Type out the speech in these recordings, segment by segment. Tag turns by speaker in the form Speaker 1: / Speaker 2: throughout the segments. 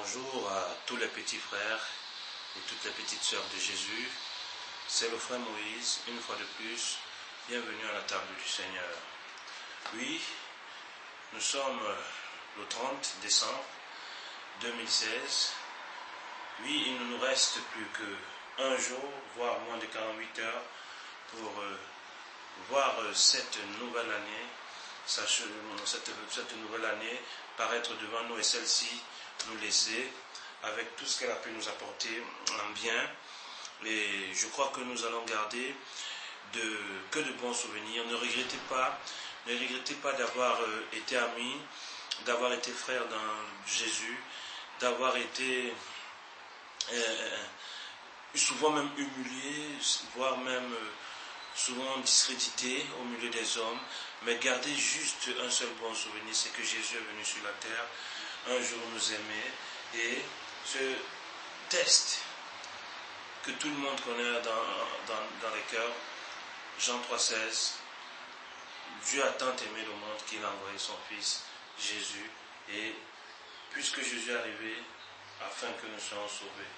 Speaker 1: Bonjour à tous les petits frères et toutes les petites sœurs de Jésus. C'est le frère Moïse, une fois de plus. Bienvenue à la table du Seigneur. Oui, nous sommes le 30 décembre 2016. Oui, il ne nous reste plus qu'un jour, voire moins de 48 heures pour voir cette nouvelle année, cette nouvelle année paraître devant nous et celle-ci nous laisser avec tout ce qu'elle a pu nous apporter en bien. Et je crois que nous allons garder que de bons souvenirs. Ne regrettez pas d'avoir été amis, d'avoir été frères dans Jésus, d'avoir été souvent même humiliés, voire même souvent discrédités au milieu des hommes, mais gardez juste un seul bon souvenir, c'est que Jésus est venu sur la terre, un jour nous aimer, et ce test que tout le monde connaît dans les cœurs, Jean 3,16, Dieu a tant aimé le monde qu'il a envoyé son Fils Jésus, et puisque Jésus est arrivé, afin que nous soyons sauvés.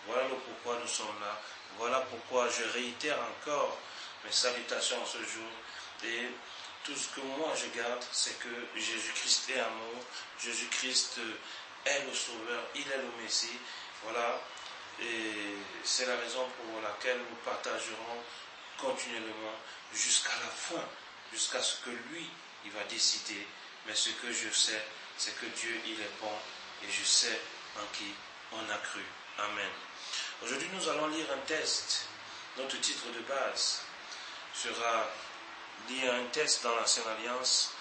Speaker 1: Voilà le pourquoi nous sommes là, voilà pourquoi je réitère encore mes salutations en ce jour, et tout ce que moi je garde, c'est que Jésus-Christ est amour, Jésus-Christ est le Sauveur, il est le Messie, voilà, et c'est la raison pour laquelle nous partagerons continuellement jusqu'à la fin, jusqu'à ce que lui, il va décider, mais ce que je sais, c'est que Dieu, il est bon, et je sais en qui on a cru. Amen. Aujourd'hui, nous allons lire un test. Notre titre de base sera lire un test dans l'Ancienne Alliance,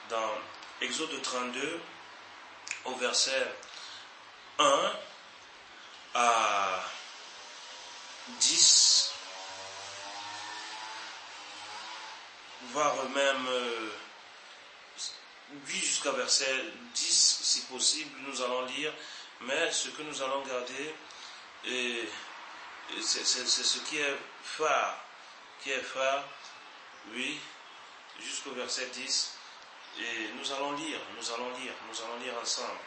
Speaker 1: dans Exode 32, au verset 1 à 10, voire même 8 jusqu'à verset 10, si possible, nous allons lire, mais ce que nous allons garder, c'est ce qui est phare, oui, jusqu'au verset 10, et nous allons lire ensemble.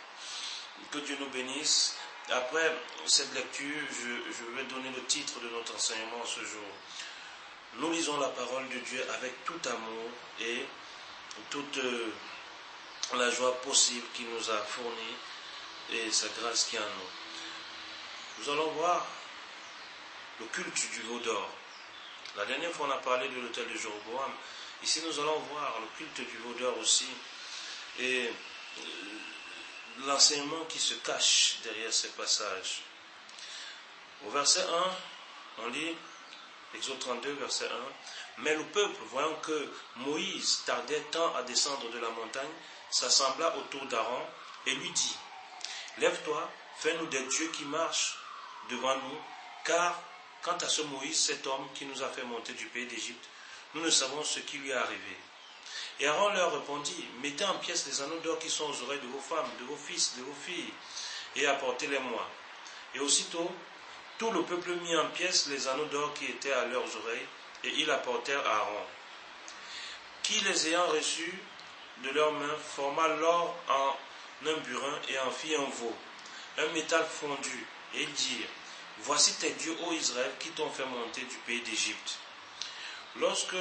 Speaker 1: Que Dieu nous bénisse. Après cette lecture, je vais donner le titre de notre enseignement ce jour. Nous lisons la parole de Dieu avec tout amour et toute la joie possible qu'il nous a fournie et sa grâce qui est en nous. Nous allons voir le culte du veau d'or. La dernière fois, on a parlé de l'autel de Jéroboam. Ici, nous allons voir le culte du veau d'or aussi. Et l'enseignement qui se cache derrière ces passages. Au verset 1, on lit, Exode 32, verset 1. Mais le peuple, voyant que Moïse tardait tant à descendre de la montagne, s'assembla autour d'Aaron et lui dit, lève-toi, fais-nous des dieux qui marchent devant nous, car quant à ce Moïse, cet homme qui nous a fait monter du pays d'Égypte, nous ne savons ce qui lui est arrivé. Et Aaron leur répondit, mettez en pièces les anneaux d'or qui sont aux oreilles de vos femmes, de vos fils, de vos filles, et apportez-les-moi. Et aussitôt, tout le peuple mit en pièces les anneaux d'or qui étaient à leurs oreilles, et ils apportèrent à Aaron, qui, les ayant reçus de leurs mains, forma l'or en un burin et en fit un veau, un métal fondu, et ils dirent, voici tes dieux, ô Israël, qui t'ont fait monter du pays d'Égypte. Lorsque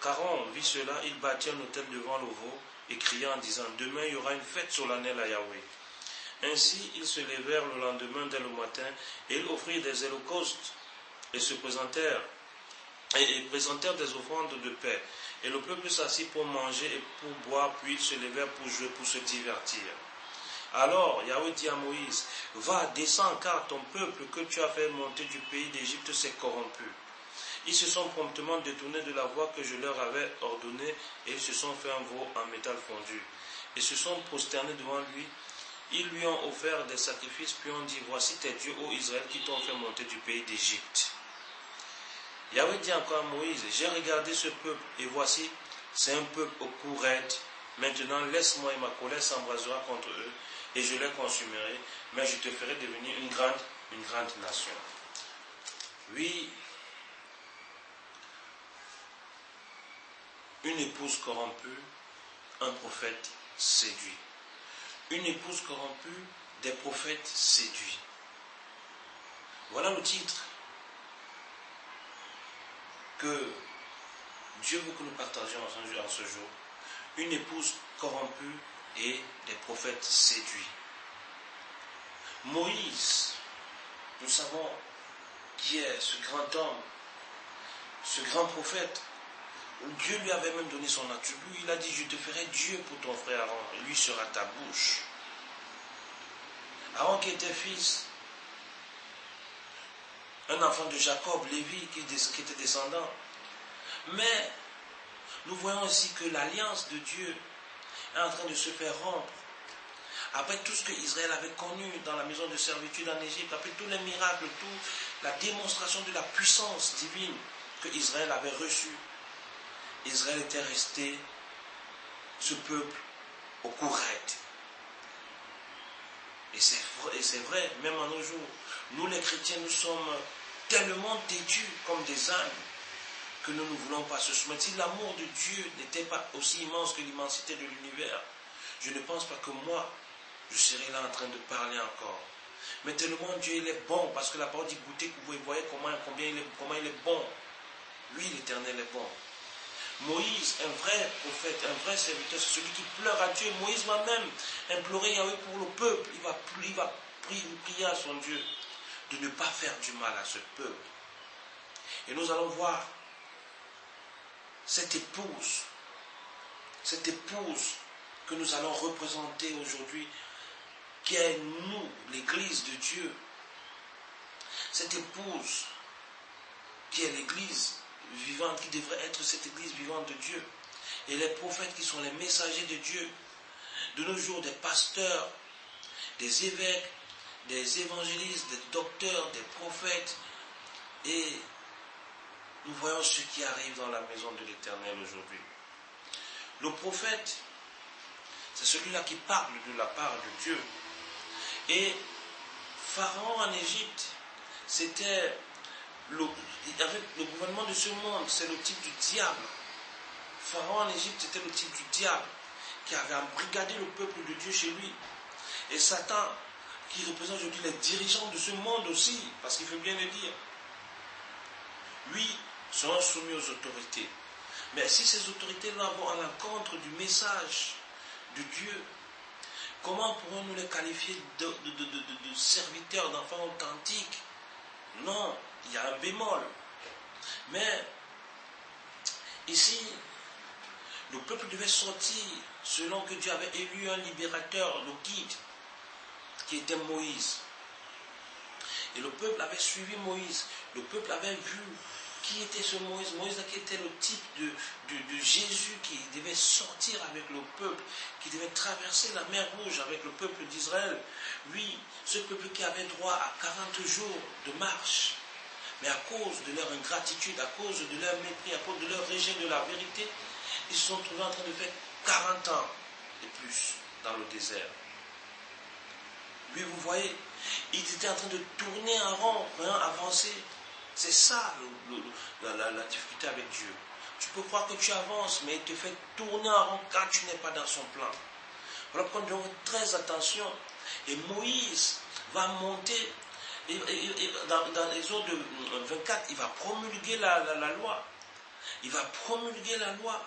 Speaker 1: Aaron vit cela, il bâtit un autel devant le veau et cria en disant, demain il y aura une fête solennelle à Yahweh. Ainsi ils se levèrent le lendemain dès le matin et ils offrirent des holocaustes et se présentèrent des offrandes de paix. Et le peuple s'assit pour manger et pour boire, puis ils se levèrent pour jouer, pour se divertir. Alors Yahweh dit à Moïse, va, descends, car ton peuple que tu as fait monter du pays d'Égypte s'est corrompu. Ils se sont promptement détournés de la voie que je leur avais ordonnée et ils se sont fait un veau en métal fondu. Et se sont prosternés devant lui. Ils lui ont offert des sacrifices, puis ont dit, voici tes dieux, ô Israël, qui t'ont fait monter du pays d'Égypte. Yahweh dit encore à Moïse, j'ai regardé ce peuple, et voici, c'est un peuple au cou raide. Maintenant, laisse-moi et ma colère s'embrasera contre eux, et je les consumerai, mais je te ferai devenir une grande nation. Oui, une épouse corrompue, un prophète séduit. Une épouse corrompue, des prophètes séduits. Voilà le titre que Dieu veut que nous partagions en ce jour. Une épouse corrompue et des prophètes séduits. Moïse, nous savons qui est ce grand homme, ce grand prophète. Dieu lui avait même donné son attribut. Il a dit, je te ferai Dieu pour ton frère Aaron, et lui sera ta bouche. Aaron qui était fils, un enfant de Jacob, Lévi qui était descendant. Mais nous voyons aussi que l'alliance de Dieu est en train de se faire rompre. Après tout ce que Israël avait connu dans la maison de servitude en Égypte, après tous les miracles, toute la démonstration de la puissance divine que Israël avait reçue, Israël était resté ce peuple au cou raide. Et c'est vrai, même en nos jours, nous les chrétiens, nous sommes tellement têtus comme des ânes que nous ne voulons pas se soumettre. Si l'amour de Dieu n'était pas aussi immense que l'immensité de l'univers, je ne pense pas que moi, je serais là en train de parler encore. Mais tellement Dieu il est bon, parce que la parole dit goûtez que vous voyez comment il est bon. Lui, l'Éternel est bon. Moïse, un vrai prophète, un vrai serviteur, c'est celui qui pleure à Dieu. Moïse va même implorer Yahweh pour le peuple. Il va prier à son Dieu de ne pas faire du mal à ce peuple. Et nous allons voir cette épouse que nous allons représenter aujourd'hui, qui est nous, l'Église de Dieu. Cette épouse qui est l'Église vivante, qui devrait être cette Église vivante de Dieu. Et les prophètes qui sont les messagers de Dieu. De nos jours, des pasteurs, des évêques, des évangélistes, des docteurs, des prophètes. Et nous voyons ce qui arrive dans la maison de l'Éternel aujourd'hui. Le prophète, c'est celui-là qui parle de la part de Dieu. Et Pharaon en Égypte, c'était le gouvernement de ce monde, c'est le type du diable. Pharaon en Égypte, c'était le type du diable qui avait embrigadé le peuple de Dieu chez lui. Et Satan, qui représente aujourd'hui les dirigeants de ce monde aussi, parce qu'il faut bien le dire, lui, seront soumis aux autorités. Mais si ces autorités-là vont à l'encontre du message de Dieu, comment pourrons-nous les qualifier de serviteurs, d'enfants authentiques? Non, il y a un bémol. Mais ici, le peuple devait sortir selon que Dieu avait élu un libérateur, le guide, qui était Moïse. Et le peuple avait suivi Moïse. Le peuple avait vu qui était ce Moïse. Moïse qui était le type de Jésus qui devait sortir avec le peuple, qui devait traverser la mer Rouge avec le peuple d'Israël. Oui, ce peuple qui avait droit à 40 jours de marche. Mais à cause de leur ingratitude, à cause de leur mépris, à cause de leur rejet de la vérité, ils se sont trouvés en train de faire 40 ans et plus dans le désert. Oui, vous voyez, ils étaient en train de tourner en rond, rien avancer. C'est ça la difficulté avec Dieu. Tu peux croire que tu avances, mais il te fait tourner en rond quand tu n'es pas dans son plan. Voilà pourquoi nous devons faire très attention. Et Moïse va monter, et dans l'Exode 24, il va promulguer la loi. Il va promulguer la loi.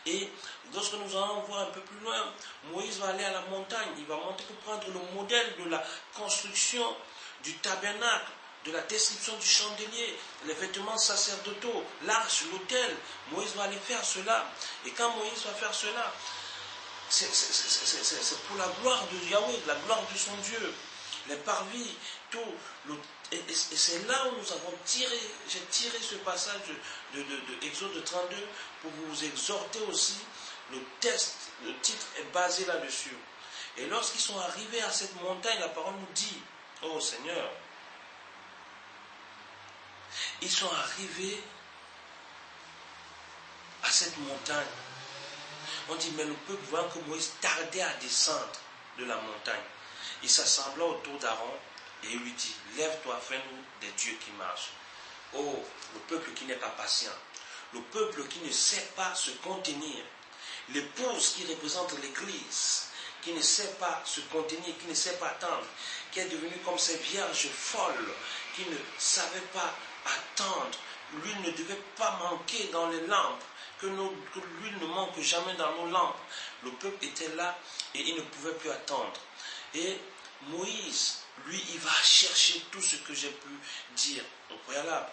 Speaker 1: Et lorsque nous allons voir un peu plus loin, Moïse va aller à la montagne. Il va monter pour prendre le modèle de la construction du tabernacle, de la description du chandelier, les vêtements sacerdotaux, l'arche, l'autel. Moïse va aller faire cela. Et quand Moïse va faire cela, c'est pour la gloire de Yahweh, la gloire de son Dieu. Les parvis, tout. Et c'est là où nous avons j'ai tiré ce passage de Exode 32 pour vous exhorter aussi. Le titre est basé là-dessus. Et lorsqu'ils sont arrivés à cette montagne, la parole nous dit, oh Seigneur, ils sont arrivés à cette montagne. On dit, mais le peuple, voyant que Moïse tardait à descendre de la montagne, il s'assembla autour d'Aaron et il lui dit, lève-toi, fais-nous des dieux qui marchent. Oh, le peuple qui n'est pas patient, le peuple qui ne sait pas se contenir, l'épouse qui représente l'Église, qui ne sait pas se contenir, qui ne sait pas attendre, qui est devenue comme ces vierges folles, qui ne savaient pas attendre. L'huile ne devait pas manquer dans les lampes, que l'huile ne manque jamais dans nos lampes. Le peuple était là et il ne pouvait plus attendre. Et Moïse, lui, il va chercher tout ce que j'ai pu dire au préalable.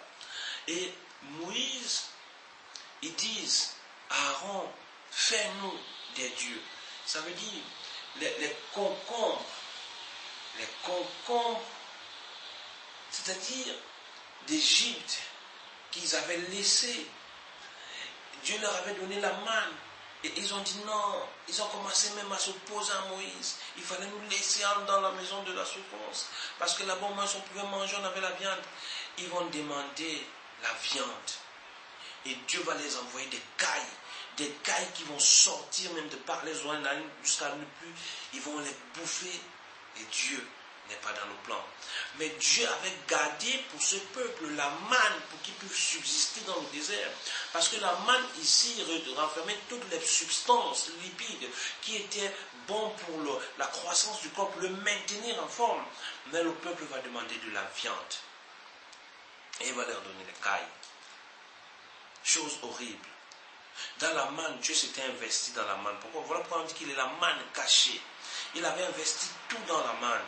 Speaker 1: Et Moïse, ils disent à Aaron, fais-nous des dieux. Ça veut dire les concombres, c'est-à-dire d'Égypte qu'ils avaient laissé. Dieu leur avait donné la manne. Et ils ont dit non. Ils ont commencé même à s'opposer à Moïse. Il fallait nous laisser dans la maison de la souffrance. Parce que là-bas, moi, on pouvait manger, on avait la viande. Ils vont demander la viande. Et Dieu va les envoyer des cailles qui vont sortir même de par les oreilles jusqu'à ne plus. Ils vont les bouffer. Et Dieu n'est pas dans nos plans. Mais Dieu avait gardé pour ce peuple la manne pour qu'ils puissent subsister dans le désert. Parce que la manne ici renfermait toutes les substances lipides qui étaient bons pour la croissance du corps, pour le maintenir en forme. Mais le peuple va demander de la viande. Et il va leur donner les cailles. Chose horrible. Dans la manne, Dieu s'était investi dans la manne. Pourquoi? Voilà pourquoi on dit qu'il est la manne cachée. Il avait investi tout dans la manne.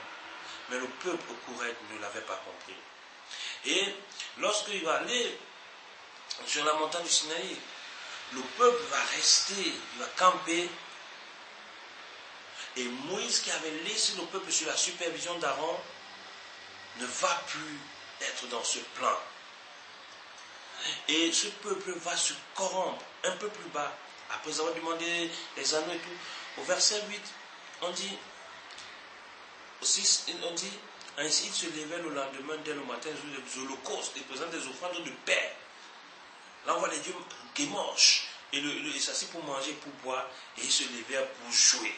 Speaker 1: Mais le peuple au courant ne l'avait pas compris. Et lorsqu'il va aller sur la montagne du Sinaï, le peuple va rester, il va camper. Et Moïse, qui avait laissé le peuple sur la supervision d'Aaron, ne va plus être dans ce plan. Et ce peuple va se corrompre un peu plus bas. Après avoir demandé les anneaux et tout, au verset 8, on dit, ainsi il se levait le lendemain dès le matin, les holocaustes, ils présentent des offrandes de paix. Là on voit les dieux guémorches, et il s'assit pour manger, pour boire, et il se levait pour jouer.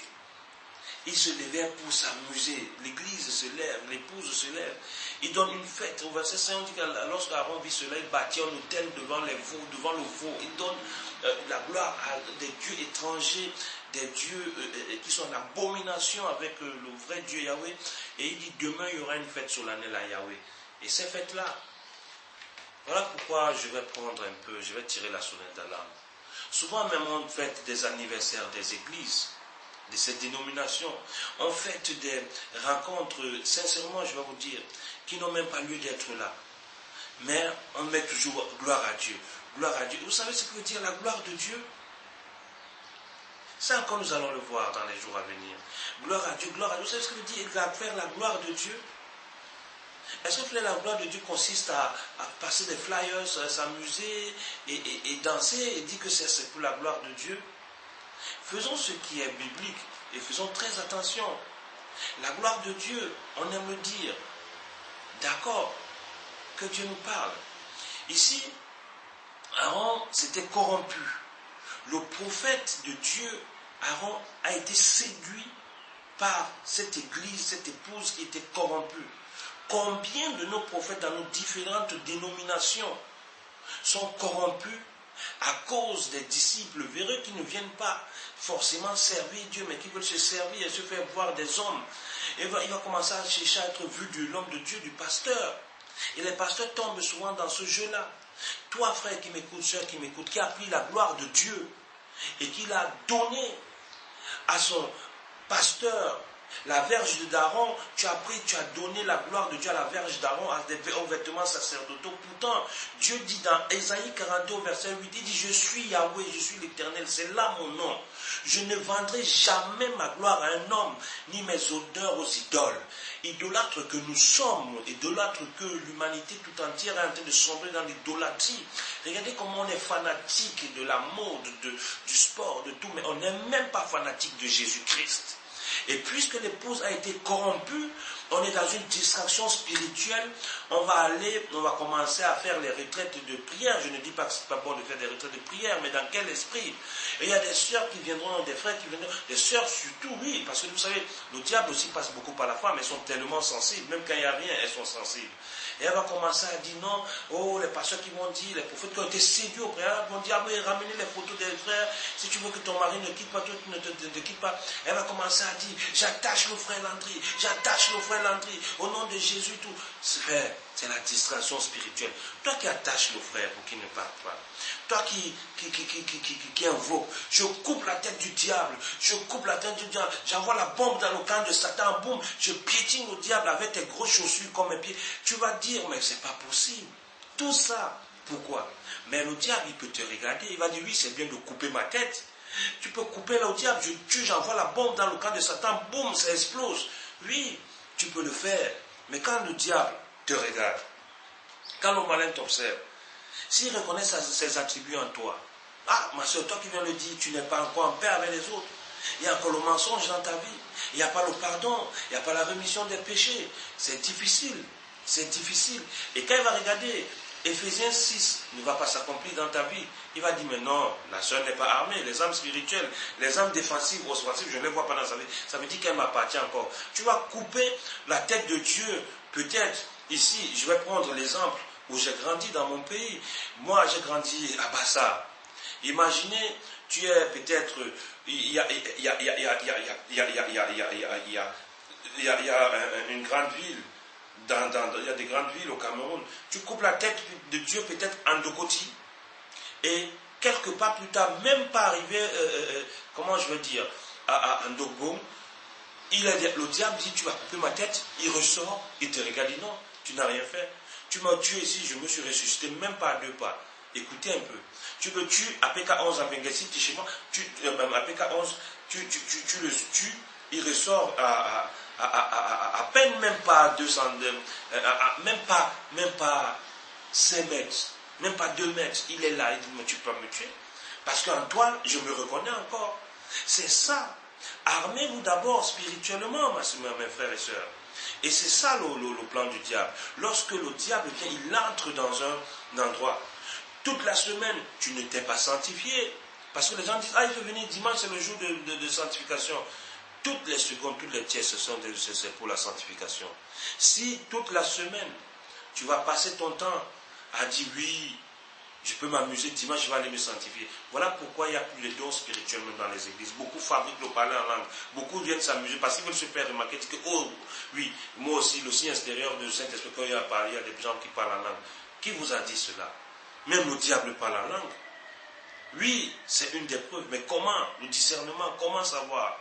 Speaker 1: Il se levait pour s'amuser. L'église se lève, l'épouse se lève. Il donne une fête. Au verset 5, on dit que lorsqu'Aaron vit cela, il bâtit un autel devant le veau. Il donne la gloire à des dieux étrangers, des dieux qui sont en abomination avec le vrai Dieu Yahweh. Et il dit, demain il y aura une fête solennelle à Yahweh. Et ces fêtes-là, voilà pourquoi je vais prendre un peu, je vais tirer la sonnette d'alarme. Souvent même on fête des anniversaires des églises, de cette dénomination. On fait des rencontres, sincèrement je vais vous dire, qui n'ont même pas lieu d'être là. Mais on met toujours gloire à Dieu. Gloire à Dieu. Vous savez ce que veut dire la gloire de Dieu? Ça encore nous allons le voir dans les jours à venir. Gloire à Dieu, gloire à Dieu. Vous savez ce que veut dire faire la gloire de Dieu? Est-ce que faire la gloire de Dieu consiste à passer des flyers, à s'amuser et danser et dire que c'est pour la gloire de Dieu? Faisons ce qui est biblique et faisons très attention. La gloire de Dieu, on aime le dire. D'accord, que Dieu nous parle. Ici, Aaron s'était corrompu. Le prophète de Dieu, Aaron, a été séduit par cette église, cette épouse qui était corrompue. Combien de nos prophètes dans nos différentes dénominations sont corrompus à cause des disciples véreux qui ne viennent pas forcément servir Dieu, mais qui veulent se servir et se faire voir des hommes. Et il va commencer à chercher à être vu de l'homme de Dieu, du pasteur. Et les pasteurs tombent souvent dans ce jeu-là. Toi, frère qui m'écoute, soeur qui m'écoute, qui a pris la gloire de Dieu et qui l'a donné à son pasteur, la verge d'Aaron, tu as donné la gloire de Dieu à la verge d'Aaron, aux vêtements sacerdotaux. Pourtant, Dieu dit dans Ésaïe 42, verset 8, il dit, je suis Yahweh, je suis l'Éternel, c'est là mon nom. Je ne vendrai jamais ma gloire à un homme, ni mes honneurs aux idoles. Idolâtres que nous sommes, idolâtres que l'humanité tout entière est en train de sombrer dans l'idolâtrie. Regardez comment on est fanatique de la mode, du sport, de tout, mais on n'est même pas fanatique de Jésus-Christ. Et puisque l'épouse a été corrompue, on est dans une distraction spirituelle, on va commencer à faire les retraites de prière. Je ne dis pas que ce n'est pas bon de faire des retraites de prière, mais dans quel esprit? Et il y a des sœurs qui viendront, des frères qui viendront, des sœurs surtout, oui, parce que vous savez, le diable aussi passe beaucoup par la femme, elles sont tellement sensibles, même quand il n'y a rien, elles sont sensibles. Et elle va commencer à dire non, oh, les pasteurs qui vont dire, les prophètes qui ont été séduits au préalable vont dire, ah mais ramenez les photos des frères, si tu veux que ton mari ne quitte pas, toi tu ne te quittes pas. Elle va commencer à dit, j'attache le frère Landry, j'attache le frère Landry, au nom de Jésus, tout. Frère, c'est la distraction spirituelle. Toi qui attaches le frère pour qu'il ne parte pas. Toi qui invoque, je coupe la tête du diable, j'envoie la bombe dans le camp de Satan, boum, je piétine le diable avec tes grosses chaussures comme mes pieds. Tu vas dire, mais c'est pas possible. Tout ça, pourquoi? Mais le diable, il peut te regarder, il va dire, oui, c'est bien de couper ma tête. Tu peux couper le diable, je tue, j'envoie la bombe dans le camp de Satan, boum, ça explose. Oui, tu peux le faire. Mais quand le diable te regarde, quand le malin t'observe, s'il reconnaît ses attributs en toi, ah, ma soeur, toi qui viens le dire, tu n'es pas encore en paix avec les autres. Il y a encore le mensonge dans ta vie. Il n'y a pas le pardon, il n'y a pas la rémission des péchés. C'est difficile. C'est difficile. Et quand il va regarder, Éphésiens 6 ne va pas s'accomplir dans ta vie. Il va dire, mais non, la soeur n'est pas armée. Les âmes spirituelles, les âmes défensives ou offensives, je ne les vois pas dans sa vie. Ça veut dire qu'elle m'appartient encore. Tu vas couper la tête de Dieu. Peut-être, ici, je vais prendre l'exemple où j'ai grandi dans mon pays. Moi, j'ai grandi à Bassa. Imaginez, tu es peut-être, il y a une grande ville. Il y a des grandes villes au Cameroun, tu coupes la tête de Dieu peut-être en Dokoti, et quelque part plus tard, même pas arrivé, comment je veux dire, à Ndogbo, le diable dit, tu vas couper ma tête, il ressort, il te regarde, il dit non, tu n'as rien fait. Tu m'as tué ici, je me suis ressuscité, même pas à 2 pas. Écoutez un peu. Tu me tues, APK11 à Bengassi, tu es chez moi, APK11, tu le tues, il ressort à peine même pas 200, même pas 5 mètres, même pas 2 mètres, il est là, il dit, mais tu peux me tuer, parce qu'en toi, je me reconnais encore. C'est ça. Armez-vous d'abord spirituellement, mes frères et sœurs. Et c'est ça le plan du diable. Lorsque le diable vient, il entre dans un endroit. Toute la semaine, tu ne t'es pas sanctifié. Parce que les gens disent, ah, il faut venir dimanche, c'est le jour de sanctification. Toutes les secondes, toutes les tiers, c'est pour la sanctification. Si toute la semaine, tu vas passer ton temps à dire, oui, je peux m'amuser, dimanche, je vais aller me sanctifier. Voilà pourquoi il n'y a plus de dons spirituels dans les églises. Beaucoup fabriquent le parler en langue. Beaucoup viennent s'amuser parce qu'ils veulent se faire remarquer que, oh, oui, moi aussi, le signe extérieur de Saint-Esprit, quand il y a parlé, il y a des gens qui parlent en langue. Qui vous a dit cela? Même le diable parle en langue. Oui, c'est une des preuves. Mais comment? Le discernement, comment savoir?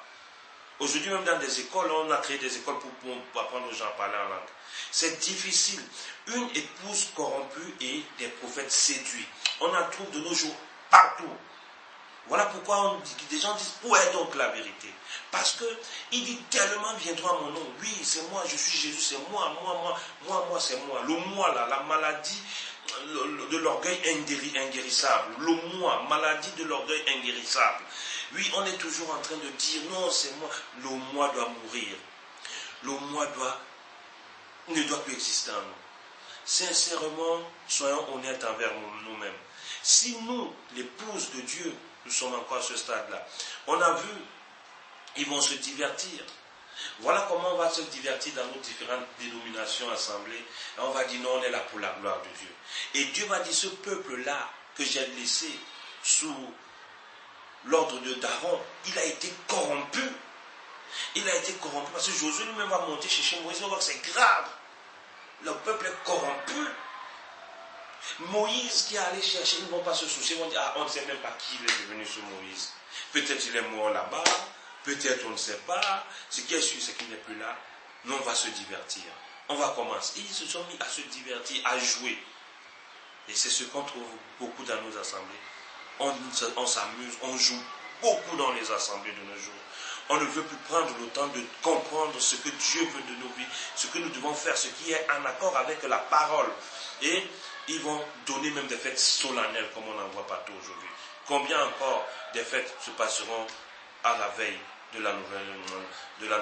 Speaker 1: Aujourd'hui, même dans des écoles, on a créé des écoles pour apprendre aux gens à parler en langue. C'est difficile. Une épouse corrompue et des prophètes séduits. On en trouve de nos jours partout. Voilà pourquoi des gens disent, où est donc la vérité? Parce qu'il dit tellement viendra mon nom. Oui, c'est moi, je suis Jésus, c'est moi, c'est moi. Le moi là, la maladie de l'orgueil inguérissable. Le moi, maladie de l'orgueil inguérissable. Oui, on est toujours en train de dire, non, c'est moi. Le moi doit mourir. Le moi ne doit plus exister en nous. Sincèrement, soyons honnêtes envers nous-mêmes. Si nous, l'épouse de Dieu, nous sommes encore à ce stade-là, on a vu, ils vont se divertir. Voilà comment on va se divertir dans nos différentes dénominations, assemblées. Et on va dire, non, on est là pour la gloire de Dieu. Et Dieu va dire, ce peuple-là que j'ai laissé sous l'ordre de Daron, il a été corrompu. Il a été corrompu parce que Josué lui-même va monter chez Moïse, il va voir que c'est grave. Le peuple est corrompu. Moïse qui est allé chercher, ils ne vont pas se soucier, ils vont dire, ah, on ne sait même pas qui il est devenu ce Moïse. Peut-être il est mort là-bas, peut-être on ne sait pas. Ce qui est sûr, c'est qu'il n'est plus là. Nous, on va se divertir. On va commencer. Ils se sont mis à se divertir, à jouer. Et c'est ce qu'on trouve beaucoup dans nos assemblées. On s'amuse, on joue beaucoup dans les assemblées de nos jours. On ne veut plus prendre le temps de comprendre ce que Dieu veut de nos vies, ce que nous devons faire, ce qui est en accord avec la parole. Et ils vont donner même des fêtes solennelles comme on n'en voit pas tout aujourd'hui. Combien encore des fêtes se passeront à la veille de la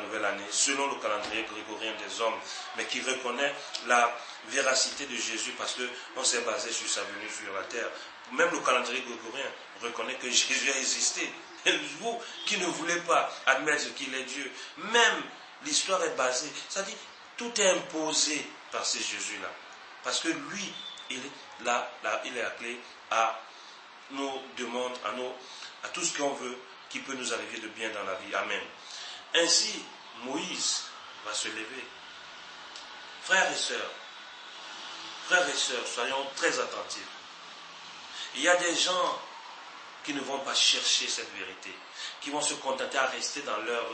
Speaker 1: nouvelle année, selon le calendrier grégorien des hommes, mais qui reconnaît la véracité de Jésus parce qu'on s'est basé sur sa venue sur la terre. Même le calendrier grégorien reconnaît que Jésus a existé. Et vous qui ne voulez pas admettre qu'il est Dieu, même l'histoire est basée, c'est-à-dire tout est imposé par ce Jésus-là. Parce que lui, il est là, il est appelé à nos demandes, à tout ce qu'on veut, qui peut nous arriver de bien dans la vie. Amen. Ainsi, Moïse va se lever. Frères et sœurs, soyons très attentifs. Il y a des gens qui ne vont pas chercher cette vérité, qui vont se contenter à rester dans leur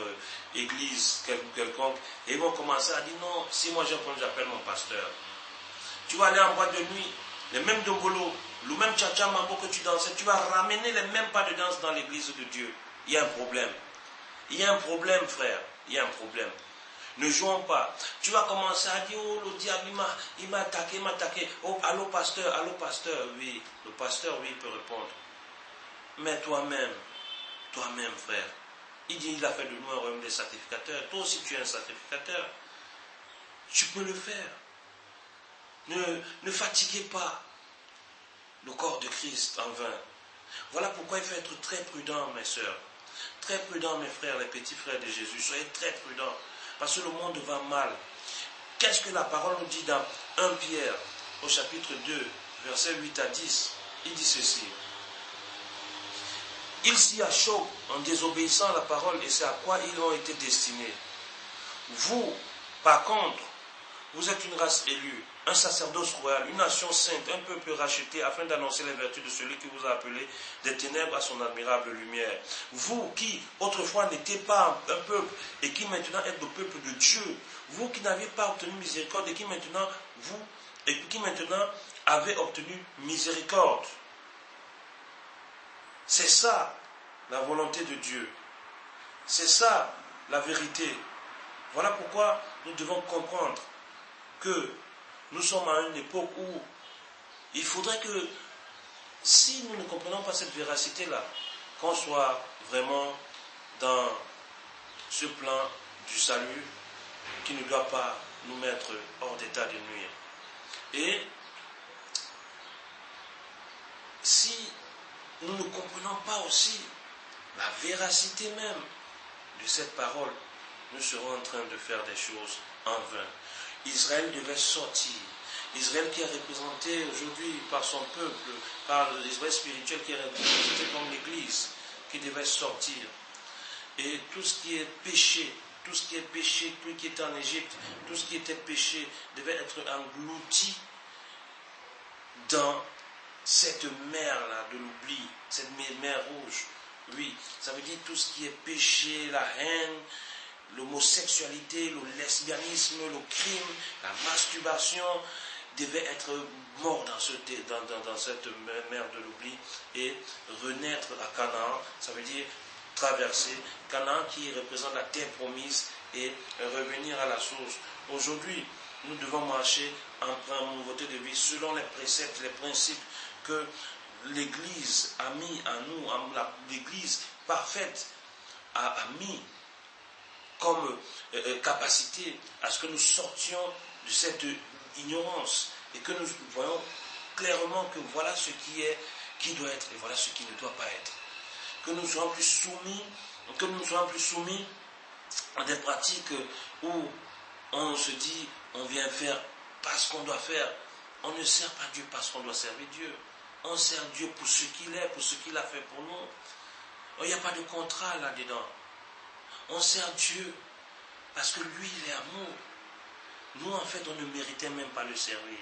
Speaker 1: église quelconque, et ils vont commencer à dire non, si moi j'appelle mon pasteur. Tu vas aller en boîte de nuit, les mêmes dombolo, le même tcha-tcha mambo que tu dansais, tu vas ramener les mêmes pas de danse dans l'église de Dieu. Il y a un problème. Il y a un problème, frère. Il y a un problème. Ne jouons pas. Tu vas commencer à dire, oh, le diable, il m'a attaqué. Oh, allô, pasteur, oui. Le pasteur, oui, il peut répondre. Mais toi-même, frère, il dit, il a fait de nous un royaume des sacrificateurs. Toi aussi, tu es un sacrificateur. Tu peux le faire. Ne fatiguez pas le corps de Christ en vain. Voilà pourquoi il faut être très prudent, mes sœurs. Très prudent, mes frères, les petits frères de Jésus. Soyez très prudents. Parce que le monde va mal. Qu'est-ce que la parole nous dit dans 1 Pierre, au chapitre 2, versets 8 à 10? Il dit ceci. Ils s'y achoppent en désobéissant à la parole, et c'est à quoi ils ont été destinés. Vous, par contre, vous êtes une race élue, un sacerdoce royal, une nation sainte, un peuple racheté, afin d'annoncer les vertus de celui qui vous a appelé des ténèbres à son admirable lumière. Vous qui, autrefois, n'étiez pas un peuple, et qui maintenant êtes le peuple de Dieu. Vous qui n'aviez pas obtenu miséricorde, et qui maintenant avez obtenu miséricorde. C'est ça, la volonté de Dieu. C'est ça, la vérité. Voilà pourquoi nous devons comprendre que nous sommes à une époque où il faudrait que, si nous ne comprenons pas cette véracité-là, qu'on soit vraiment dans ce plan du salut qui ne doit pas nous mettre hors d'état de nuire. Et si nous ne comprenons pas aussi la véracité même de cette parole, nous serons en train de faire des choses en vain. Israël devait sortir. Israël qui est représenté aujourd'hui par son peuple, par l'Israël spirituel qui est représenté comme l'Église, qui devait sortir. Et tout ce qui est péché, tout ce qui était en Égypte, tout ce qui était péché devait être englouti dans cette mer-là de l'oubli, cette mer rouge. Oui, ça veut dire tout ce qui est péché, la haine, l'homosexualité, le lesbianisme, le crime, la masturbation devait être mort dans cette mer de l'oubli et renaître à Canaan. Ça veut dire traverser Canaan qui représente la terre promise et revenir à la source. Aujourd'hui, nous devons marcher en nouveauté de vie selon les préceptes, les principes que l'Église a mis à nous, l'Église parfaite a mis comme capacité à ce que nous sortions de cette ignorance et que nous voyons clairement que voilà ce qui doit être et voilà ce qui ne doit pas être. Que nous soyons plus soumis à des pratiques où on se dit on vient faire parce qu'on doit faire. On ne sert pas Dieu parce qu'on doit servir Dieu. On sert Dieu pour ce qu'il est, pour ce qu'il a fait pour nous. Il n'y a pas de contrat là-dedans. On sert Dieu parce que lui, il est amour. Nous, en fait, on ne méritait même pas le servir.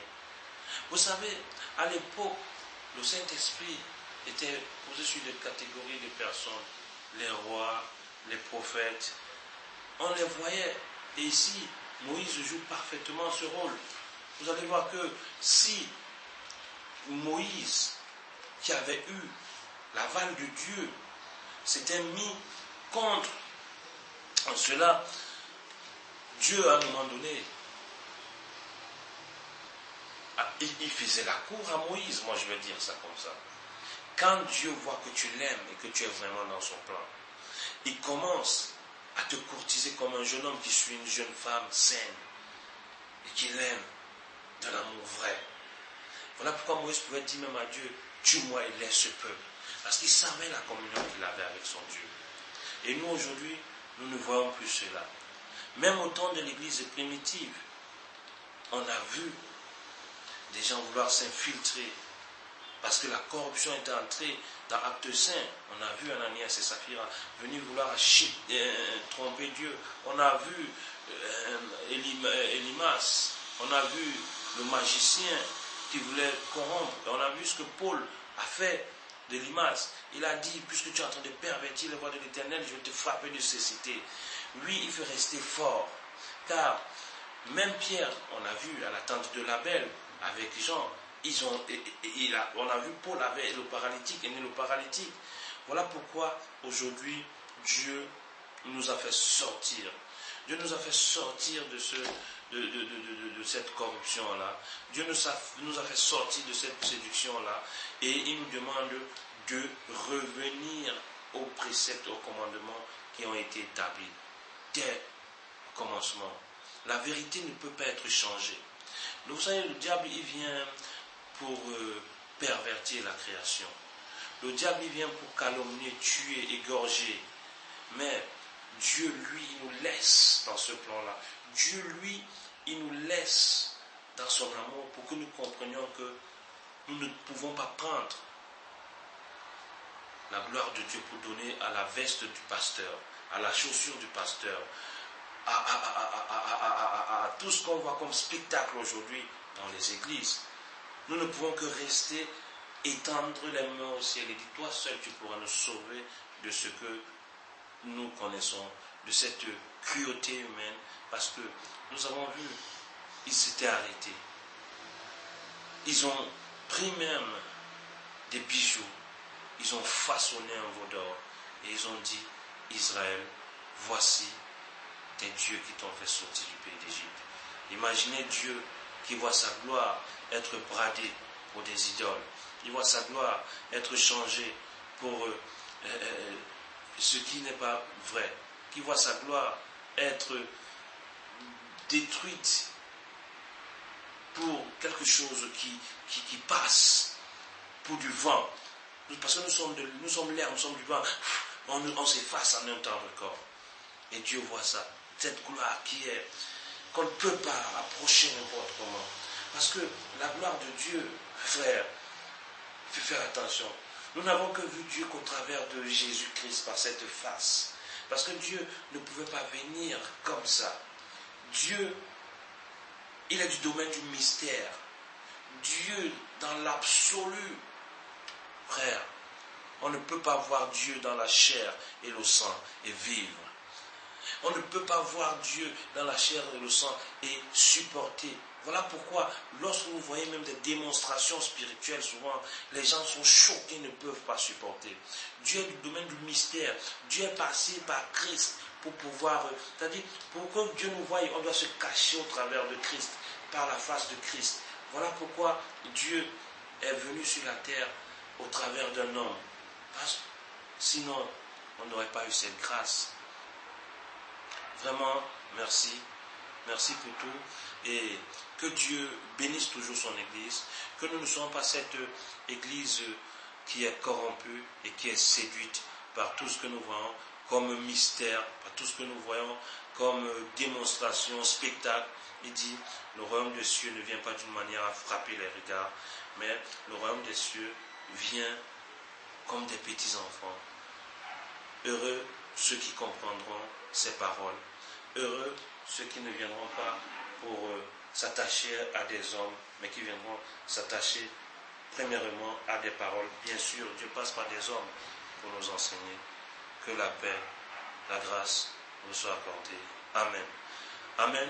Speaker 1: Vous savez, à l'époque, le Saint-Esprit était posé sur des catégories de personnes. Les rois, les prophètes. On les voyait. Et ici, Moïse joue parfaitement ce rôle. Vous allez voir que si Moïse, qui avait eu l'aval de Dieu, s'était mis contre cela, Dieu, à un moment donné, il faisait la cour à Moïse, moi je vais dire ça comme ça. Quand Dieu voit que tu l'aimes et que tu es vraiment dans son plan, il commence à te courtiser comme un jeune homme qui suit une jeune femme saine et qui l'aime de l'amour vrai. Voilà pourquoi Moïse pouvait dire même à Dieu, tue-moi et laisse ce peuple. Parce qu'il savait la communion qu'il avait avec son Dieu. Et nous aujourd'hui, nous ne voyons plus cela. Même au temps de l'église primitive, on a vu des gens vouloir s'infiltrer Parce que la corruption est entrée dans Acte Saint. On a vu Ananias et Saphira venir vouloir tromper Dieu. On a vu Elimas. On a vu le magicien qui voulait corrompre. Et on a vu ce que Paul a fait d'Elimas. Il a dit, puisque tu es en train de pervertir les voies de l'Éternel, je vais te frapper de cécité. Lui, il veut rester fort. Car même Pierre, on a vu à la tente de Label, avec Jean, on a vu Paul avec le paralytique, aimé le paralytique. Voilà pourquoi aujourd'hui, Dieu nous a fait sortir. Dieu nous a fait sortir de cette corruption-là. Dieu nous a fait sortir de cette séduction-là. Et il nous demande de revenir aux préceptes, aux commandements qui ont été établis dès le commencement. La vérité ne peut pas être changée. Donc, vous savez, le diable, il vient pour pervertir la création. Le diable, il vient pour calomnier, tuer, égorger. Mais Dieu, lui, il nous laisse dans ce plan-là. Dieu, lui, il nous laisse dans son amour pour que nous comprenions que nous ne pouvons pas prendre la gloire de Dieu pour donner à la veste du pasteur, à la chaussure du pasteur, à tout ce qu'on voit comme spectacle aujourd'hui dans les églises. Nous ne pouvons que rester, étendre les mains au ciel et dire, toi seul tu pourras nous sauver de ce que nous connaissons, de cette cruauté humaine, parce que nous avons vu, ils s'étaient arrêtés. Ils ont pris même des bijoux, ils ont façonné un veau d'or et ils ont dit, Israël, voici tes dieux qui t'ont fait sortir du pays d'Égypte. Imaginez Dieu qui voit sa gloire être bradée pour des idoles. Il voit sa gloire être changée pour ce qui n'est pas vrai. Qui voit sa gloire être détruite pour quelque chose qui passe, pour du vent. Parce que nous sommes l'air, nous sommes du vent. On s'efface en un temps record. Et Dieu voit ça. Cette gloire qu'on ne peut pas approcher n'importe comment. Parce que la gloire de Dieu, frère, il faut faire attention. Nous n'avons que vu Dieu qu'au travers de Jésus-Christ par cette face. Parce que Dieu ne pouvait pas venir comme ça. Dieu, il est du domaine du mystère. Dieu dans l'absolu. Frère, on ne peut pas voir Dieu dans la chair et le sang et vivre. On ne peut pas voir Dieu dans la chair et le sang et supporter. Voilà pourquoi, lorsque vous voyez même des démonstrations spirituelles, souvent, les gens sont choqués, ne peuvent pas supporter. Dieu est du domaine du mystère. Dieu est passé par Christ pour pouvoir, c'est-à-dire, pour que Dieu nous voie, on doit se cacher au travers de Christ, par la face de Christ. Voilà pourquoi Dieu est venu sur la terre au travers d'un homme. Parce que sinon, on n'aurait pas eu cette grâce. Vraiment, merci. Merci pour tout. Et que Dieu bénisse toujours son Église. Que nous ne soyons pas cette Église qui est corrompue et qui est séduite par tout ce que nous voyons comme mystère, par tout ce que nous voyons comme démonstration, spectacle. Il dit, le royaume des cieux ne vient pas d'une manière à frapper les regards, mais le royaume des cieux vient comme des petits enfants. Heureux ceux qui comprendront ces paroles. Heureux ceux qui ne viendront pas pour s'attacher à des hommes, mais qui viendront s'attacher premièrement à des paroles. Bien sûr, Dieu passe par des hommes pour nous enseigner. Que la paix, la grâce nous soit accordée. Amen. Amen.